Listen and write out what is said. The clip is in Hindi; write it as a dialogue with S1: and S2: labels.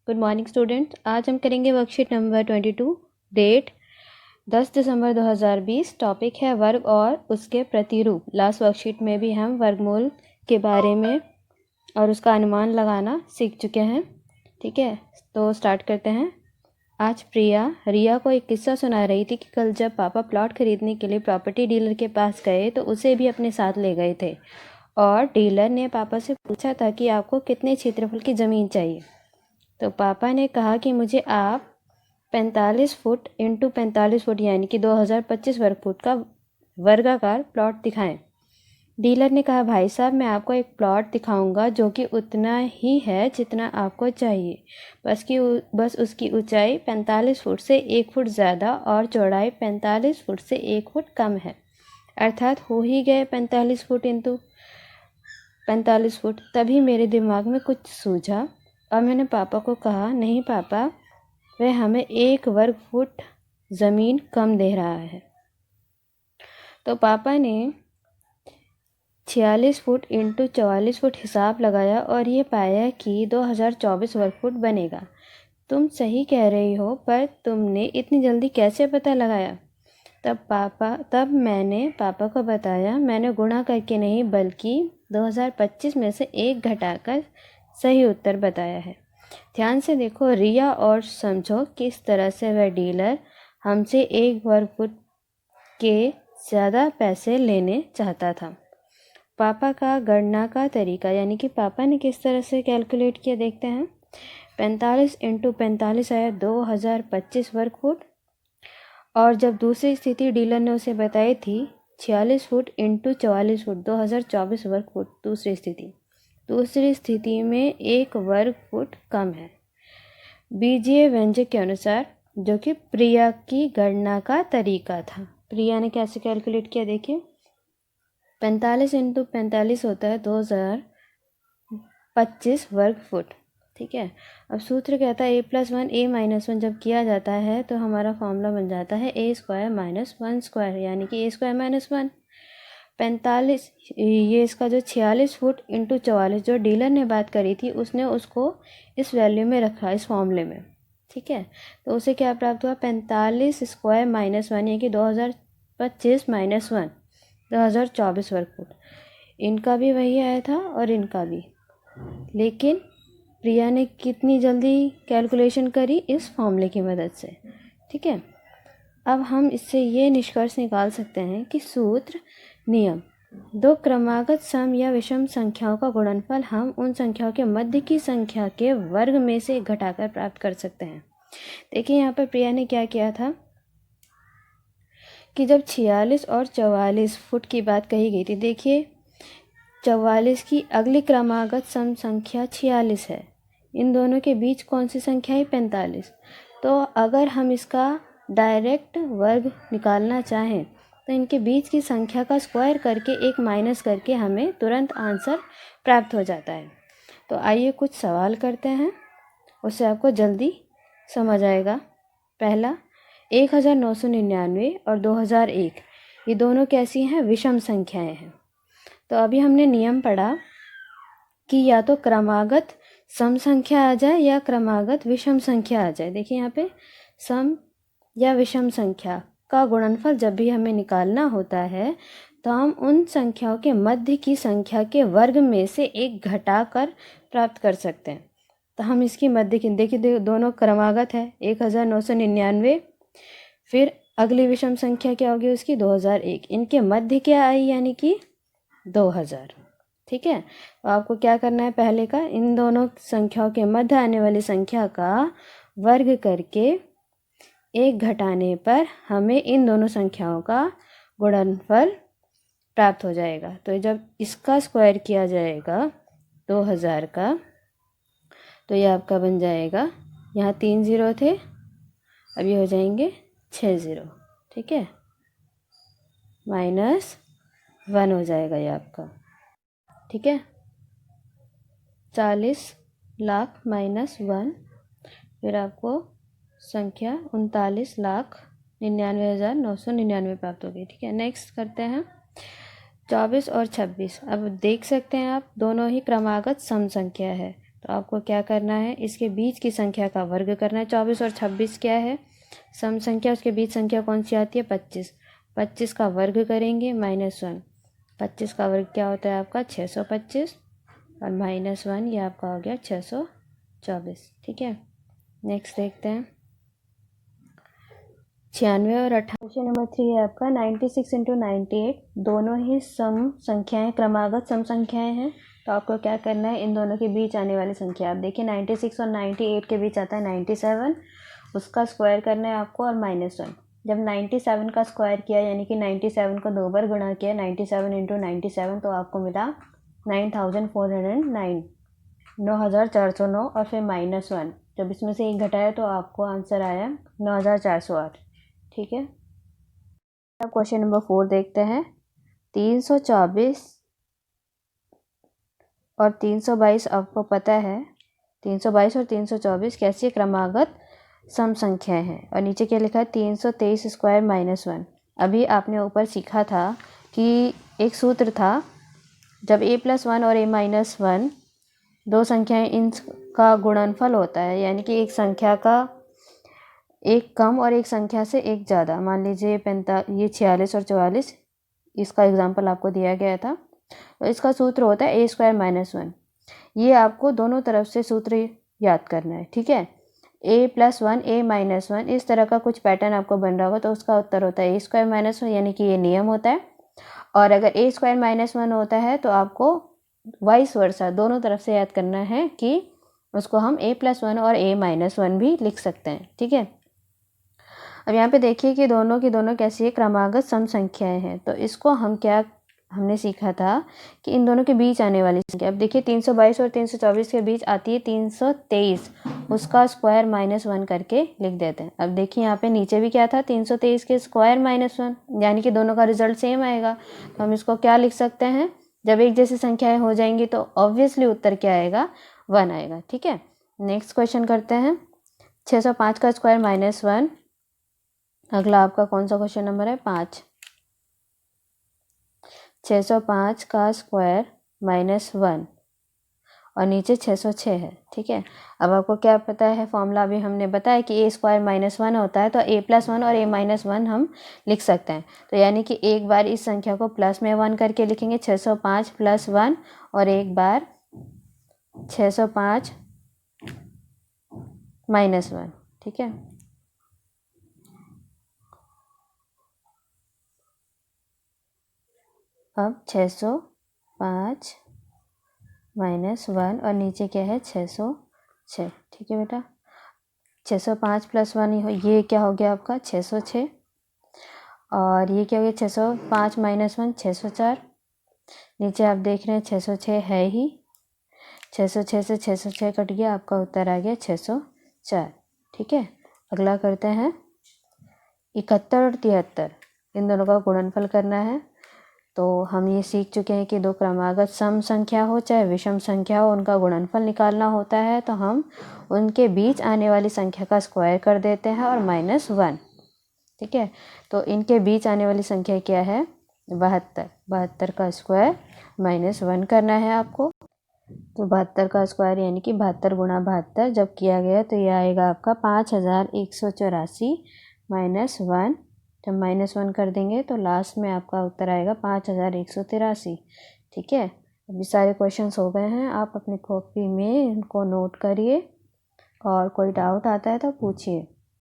S1: Good morning students. आज हम करेंगे वर्कशीट नंबर 22। डेट 10 दिसंबर 2020। टॉपिक है वर्ग और उसके प्रतिरूप। लास्ट वर्कशीट में भी हम वर्गमूल के बारे में और उसका अनुमान लगाना सीख चुके हैं। ठीक है, तो स्टार्ट करते हैं। आज प्रिया रिया को एक किस्सा सुना रही थी कि कल जब पापा प्लॉट खरीदने के लिए प्रॉपर्टी डीलर के पास गए तो उसे भी अपने साथ ले गए थे और डीलर ने पापा से पूछा था कि आपको कितने क्षेत्रफल की ज़मीन चाहिए। तो पापा ने कहा कि मुझे आप 45 फुट इंटू 45 फुट यानी कि 2025 वर्ग फुट का वर्गाकार प्लॉट दिखाएं। डीलर ने कहा भाई साहब, मैं आपको एक प्लॉट दिखाऊंगा जो कि उतना ही है जितना आपको चाहिए, बस उसकी ऊंचाई 45 फुट से 1 फुट ज़्यादा और चौड़ाई 45 फुट से 1 फुट कम है, अर्थात हो ही गए 45 फुट इंटू 45 फुट। तभी मेरे दिमाग में कुछ सूझा और मैंने पापा को कहा, नहीं पापा, वह हमें 1 वर्ग फुट ज़मीन कम दे रहा है। तो पापा ने 46 फुट इंटू 44 फुट हिसाब लगाया और ये पाया कि 2024 वर्ग फुट बनेगा। तुम सही कह रही हो, पर तुमने इतनी जल्दी कैसे पता लगाया? तब मैंने पापा को बताया, मैंने गुणा करके नहीं बल्कि 2025 में से 1 घटाकर सही उत्तर बताया है। ध्यान से देखो रिया और समझो किस तरह से वह डीलर हमसे 1 वर्ग फुट के ज़्यादा पैसे लेने चाहता था। पापा का गणना का तरीका, यानी कि पापा ने किस तरह से कैलकुलेट किया देखते हैं। 45 इंटू 45 आया 2025 वर्ग फुट, और जब दूसरी स्थिति डीलर ने उसे बताई थी 46 फुट इंटू 44 फुट 2024 वर्ग फुट, दूसरी स्थिति में 1 वर्ग फुट कम है बीजीय व्यंजक के अनुसार, जो कि प्रिया की गणना का तरीका था। प्रिया ने कैसे कैलकुलेट किया देखिए। 45 इंटू 45 होता है 2025 वर्ग फुट। ठीक है, अब सूत्र कहता है a+1 a-1 जब किया जाता है तो हमारा फॉर्मूला बन जाता है a² - 1 स्क्वायर, यानी कि a² - 1। 45 ये इसका जो 46 फुट इंटू 44 जो डीलर ने बात करी थी उसने उसको इस वैल्यू में रखा, इस फॉर्मूले में। ठीक है, तो उसे क्या प्राप्त हुआ, 45 स्क्वायर - 1 यानी कि 2025 - 1 2024 वर्ग फुट। इनका भी वही आया था और इनका भी, लेकिन प्रिया ने कितनी जल्दी कैलकुलेशन करी, इस फॉर्मूले की मदद से। ठीक है, अब हम इससे ये निष्कर्ष निकाल सकते हैं कि सूत्र नियम 2 क्रमागत सम या विषम संख्याओं का गुणनफल हम उन संख्याओं के मध्य की संख्या के वर्ग में से घटाकर प्राप्त कर सकते हैं। देखिए यहाँ पर प्रिया ने क्या किया था कि जब 46 और 44 फुट की बात कही गई थी, देखिए 44 की अगली क्रमागत सम संख्या 46 है, इन दोनों के बीच कौन सी संख्या है, 45। तो अगर हम इसका डायरेक्ट वर्ग निकालना चाहें तो इनके बीच की संख्या का स्क्वायर करके एक माइनस करके हमें तुरंत आंसर प्राप्त हो जाता है। तो आइए कुछ सवाल करते हैं, उससे आपको जल्दी समझ आएगा। पहला, 1999 और 2001 ये दोनों कैसी हैं, विषम संख्याएं हैं। तो अभी हमने नियम पढ़ा कि या तो क्रमागत सम संख्या आ जाए या क्रमागत विषम संख्या आ जाए। देखिए यहाँ पे सम या विषम संख्या का गुणनफल जब भी हमें निकालना होता है तो हम उन संख्याओं के मध्य की संख्या के वर्ग में से एक घटाकर प्राप्त कर सकते हैं। तो हम इसकी मध्य की, देखिए दोनों क्रमागत है, 1999, फिर अगली विषम संख्या क्या होगी उसकी, 2001, इनके मध्य क्या आई यानी कि 2000। ठीक है, तो आपको क्या करना है, पहले का इन दोनों संख्याओं के मध्य आने वाली संख्या का वर्ग करके एक घटाने पर हमें इन दोनों संख्याओं का गुणनफल प्राप्त हो जाएगा। तो जब इसका स्क्वायर किया जाएगा 2000 का, तो ये आपका बन जाएगा, यहाँ 3 0 थे, अब ये हो जाएंगे 6 0। ठीक है, -1 हो जाएगा ये आपका। ठीक है, 40 लाख -1, फिर आपको संख्या 39,99,999 प्राप्त होगी। ठीक है, नेक्स्ट करते हैं 24 और 26। अब देख सकते हैं आप, दोनों ही क्रमागत सम संख्या है, तो आपको क्या करना है, इसके बीच की संख्या का वर्ग करना है। 24 और 26 क्या है, सम संख्या, उसके बीच संख्या कौन सी आती है, 25। 25 का वर्ग करेंगे -1। 25 का वर्ग क्या होता है आपका 625 और -1 ये आपका हो गया 624। ठीक है, नेक्स्ट देखते हैं 96 और 98। क्वेश्चन नंबर 3 है आपका 96 × 98, दोनों ही सम संख्याएं, क्रमागत सम संख्याएं हैं। तो आपको क्या करना है, इन दोनों के बीच आने वाली संख्या, आप देखिए 96 और 98 के बीच आता है 97, उसका स्क्वायर करना है आपको और -1। जब 97 का स्क्वायर किया यानी कि 97 को 2 बार गुणा किया, 97 × 97, तो आपको मिला 9409, 9409 और फिर -1। जब इसमें से एक घटाया तो आपको आंसर आया 9408। ठीक है, अब क्वेश्चन नंबर 4 देखते हैं। 324 और 322 आपको पता है, 322 और 324 कैसी क्रमागत सम संख्याएं हैं। और नीचे क्या लिखा है, 323 स्क्वायर -1। अभी आपने ऊपर सीखा था कि एक सूत्र था, जब a+1 और a-1 दो संख्याएं, इनका गुणनफल होता है, यानी कि एक संख्या का एक कम और एक संख्या से एक ज़्यादा। मान लीजिए ये 46 और 44, इसका एग्जाम्पल आपको दिया गया था। तो इसका सूत्र होता है a² -1। ये आपको दोनों तरफ से सूत्र याद करना है। ठीक है, a+1 a-1 इस तरह का कुछ पैटर्न आपको बन रहा होगा, तो उसका उत्तर होता है a² -1, यानी कि ये नियम होता है। और अगर a² -1 होता है तो आपको वाइस वर्सा दोनों तरफ से याद करना है कि उसको हम a+1 और a-1 भी लिख सकते हैं। ठीक है, अब यहाँ पे देखिए कि दोनों की दोनों कैसी है, क्रमागत सम संख्याएं हैं। तो इसको हम क्या हमने सीखा था कि इन दोनों के बीच आने वाली संख्या, अब देखिए 322 और 324 के बीच आती है 323, उसका स्क्वायर -1 करके लिख देते हैं। अब देखिए यहाँ पे नीचे भी क्या था, 323 के स्क्वायर -1, यानी कि दोनों का रिजल्ट सेम आएगा। तो हम इसको क्या लिख सकते हैं, जब एक जैसी संख्याएं हो जाएंगी तो ऑब्वियसली उत्तर क्या आएगा, 1 आएगा। ठीक है, नेक्स्ट क्वेश्चन करते हैं। 605 का स्क्वायर -1, अगला आपका कौन सा क्वेश्चन नंबर है, 5। 605 का स्क्वायर -1 और नीचे 606 है। ठीक है, अब आपको क्या पता है, फॉर्मूला अभी हमने बताया कि a² -1 होता है, तो a+1 और a-1 हम लिख सकते हैं। तो यानी कि एक बार इस संख्या को प्लस में 1 करके लिखेंगे, 605 + 1, और एक बार 605 -1। ठीक है, अब 605 -1 और नीचे क्या है, 606। ठीक है बेटा, 605 + 1 ये क्या हो गया आपका 606, और ये क्या हो गया 605 - 1 604। नीचे आप देख रहे हैं 606 है ही, 606 से 606 कट गया, आपका उत्तर आ गया 604। ठीक है, अगला करते हैं 71 और 73, इन दोनों का गुणनफल करना है। तो हम ये सीख चुके हैं कि दो क्रमागत सम संख्या हो चाहे विषम संख्या हो, उनका गुणनफल निकालना होता है। तो हम उनके बीच आने वाली संख्या का स्क्वायर कर देते हैं और -1। ठीक है, तो इनके बीच आने वाली संख्या क्या है, 72। 72 का स्क्वायर -1 करना है आपको। तो 72 का स्क्वायर यानी कि 72 × 72 जब किया गया तो ये आएगा आपका 5184 -1। जब -1 कर देंगे तो लास्ट में आपका उत्तर आएगा 5183। ठीक है, अभी सारे क्वेश्चंस हो गए हैं, आप अपनी कॉपी में इनको नोट करिए और कोई डाउट आता है तो पूछिए।